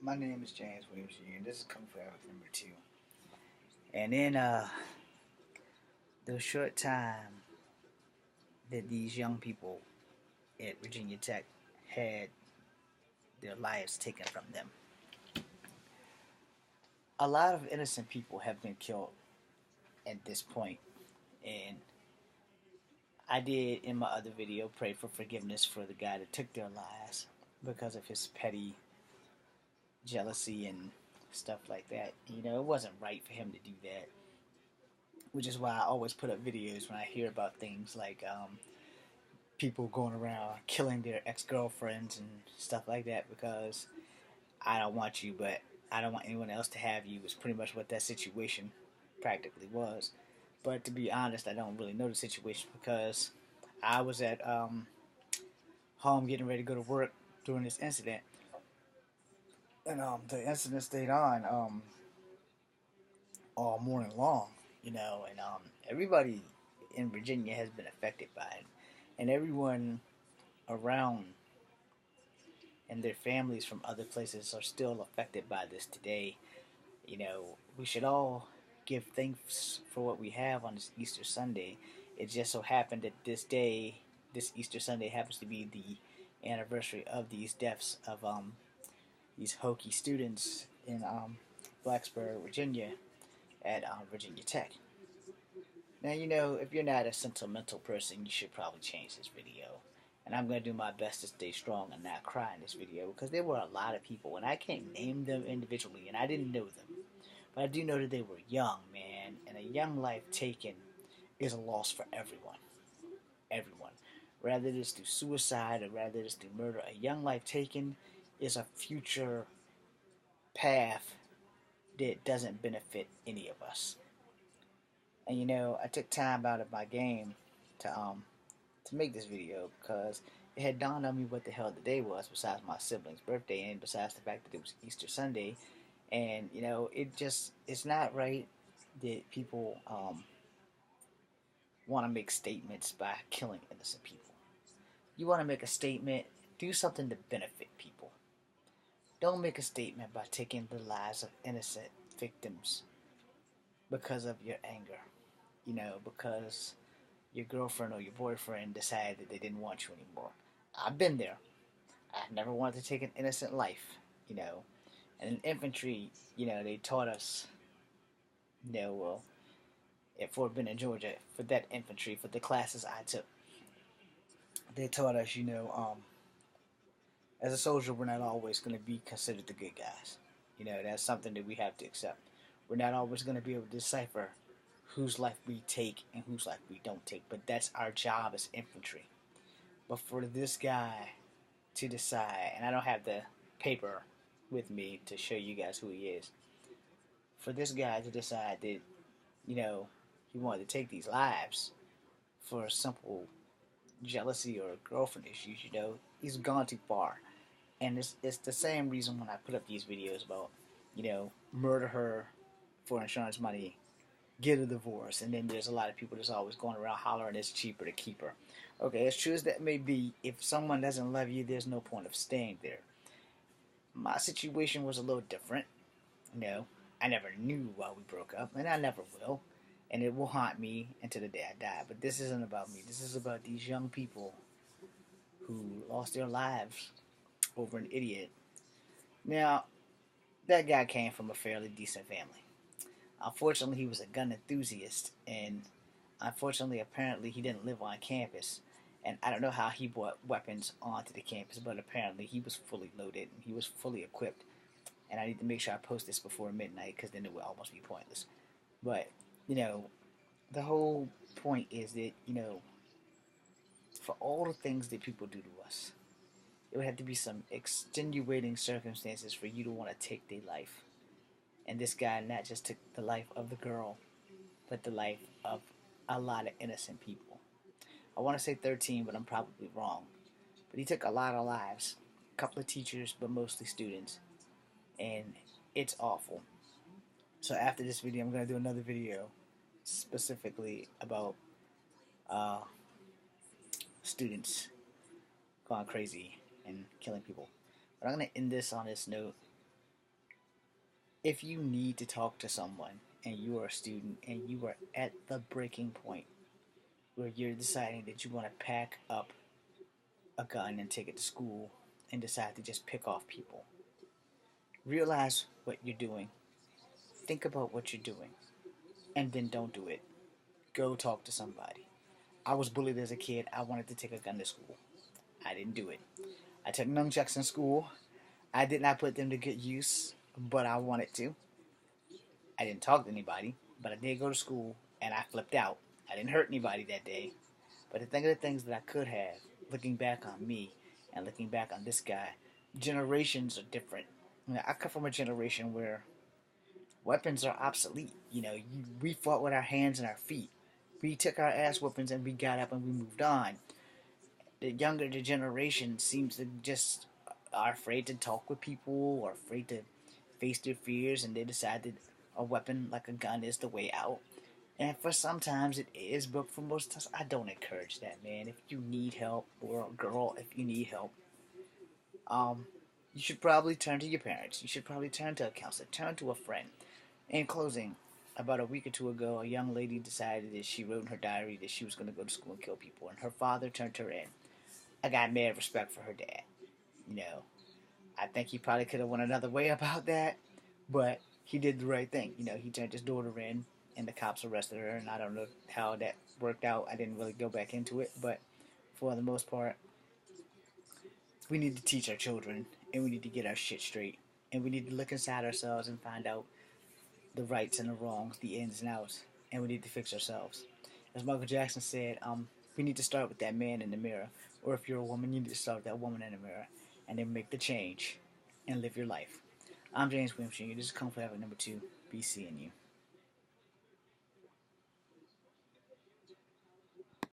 My name is James Williams Jr. and this is Kung Fu Epic number 2. And in the short time that these young people at Virginia Tech had their lives taken from them, a lot of innocent people have been killed at this point. And I did in my other video pray for forgiveness for the guy that took their lives because of his petty jealousy and stuff like that. It wasn't right for him to do that, which is why I always put up videos when I hear about things like people going around killing their ex-girlfriends and stuff like that, because I don't want you, but I don't want anyone else to have you, is pretty much what that situation practically was. But to be honest, I don't really know the situation because I was at home getting ready to go to work during this incident, and the incident stayed on all morning long, and everybody in Virginia has been affected by it, and everyone around and their families from other places are still affected by this today. We should all give thanks for what we have on this Easter Sunday. It just so happened that this Easter Sunday, happens to be the anniversary of these deaths of these Hokie students in Blacksburg, Virginia, at Virginia Tech. Now, if you're not a sentimental person, you should probably change this video. And I'm going to do my best to stay strong and not cry in this video, because there were a lot of people, and I can't name them individually, and I didn't know them. But I do know that they were young, man, and a young life taken is a loss for everyone. Everyone. Rather it's through suicide or rather it's through murder, a young life taken is a future path that doesn't benefit any of us. And I took time out of my game to make this video because it had dawned on me what the hell the day was, besides my sibling's birthday and besides the fact that it was Easter Sunday. And it's not right that people want to make statements by killing innocent people. You want to make a statement, do something to benefit people. Don't make a statement by taking the lives of innocent victims because of your anger. Because your girlfriend or your boyfriend decided that they didn't want you anymore. I've been there. I've never wanted to take an innocent life. And in infantry, they taught us, well, at Fort Benning, Georgia, for that infantry, for the classes I took, they taught us, as a soldier, we're not always going to be considered the good guys. That's something that we have to accept. We're not always going to be able to decipher whose life we take and whose life we don't take, but that's our job as infantry. But for this guy to decide, and I don't have the paper with me to show you guys who he is, for this guy to decide that, he wanted to take these lives for a simple jealousy or girlfriend issues, he's gone too far. And it's the same reason when I put up these videos about, murder her for insurance money, get a divorce, and then there's a lot of people that's always going around hollering it's cheaper to keep her. Okay, as true as that may be, if someone doesn't love you, there's no point of staying there. My situation was a little different. I never knew why we broke up, and I never will. And it will haunt me until the day I die. But this isn't about me. This is about these young people who lost their lives over an idiot. Now, that guy came from a fairly decent family. Unfortunately, he was a gun enthusiast, and unfortunately, apparently, he didn't live on campus. And I don't know how he brought weapons onto the campus, but apparently he was fully loaded and he was fully equipped. And I need to make sure I post this before midnight, because then it would almost be pointless. But, the whole point is that, for all the things that people do to us, it would have to be some extenuating circumstances for you to want to take their life. And this guy not just took the life of the girl, but the life of a lot of innocent people. I want to say 13, but I'm probably wrong. But he took a lot of lives. A couple of teachers, but mostly students. And it's awful. So after this video, I'm going to do another video specifically about students going crazy and killing people. But I'm going to end this on this note. If you need to talk to someone and you are a student and you are at the breaking point where you're deciding that you want to pack up a gun and take it to school and decide to just pick off people, realize what you're doing, think about what you're doing, and then don't do it. Go talk to somebody. I was bullied as a kid. I wanted to take a gun to school. I didn't do it. I took nunchucks in school. I did not put them to good use, but I wanted to. I didn't talk to anybody, but I did go to school and I flipped out. I didn't hurt anybody that day. But to think of the things that I could have, looking back on me and looking back on this guy, generations are different. You know, I come from a generation where weapons are obsolete. We fought with our hands and our feet. We took our ass whoopings and we got up and we moved on. The younger generation seems to just are afraid to talk with people or afraid to face their fears, and they decided a weapon like a gun is the way out. And for sometimes it is, but for most times I don't encourage that, man. If you need help, or a girl, if you need help, um, you should probably turn to your parents. You should probably turn to a counselor. Turn to a friend. In closing, about a week or two ago, a young lady decided that she wrote in her diary that she was going to go to school and kill people, and her father turned her in. I got mad respect for her dad. You know, I think he probably could have went another way about that, but he did the right thing. He turned his daughter in, and the cops arrested her, and I don't know how that worked out. I didn't really go back into it, but for the most part, we need to teach our children, and we need to get our shit straight, and we need to look inside ourselves and find out the rights and the wrongs, the ins and outs, and we need to fix ourselves. As Michael Jackson said, we need to start with that man in the mirror, or if you're a woman, you need to start with that woman in the mirror, and then make the change and live your life. I'm James Williams Jr. This is Conflict Number 2. Be seeing you.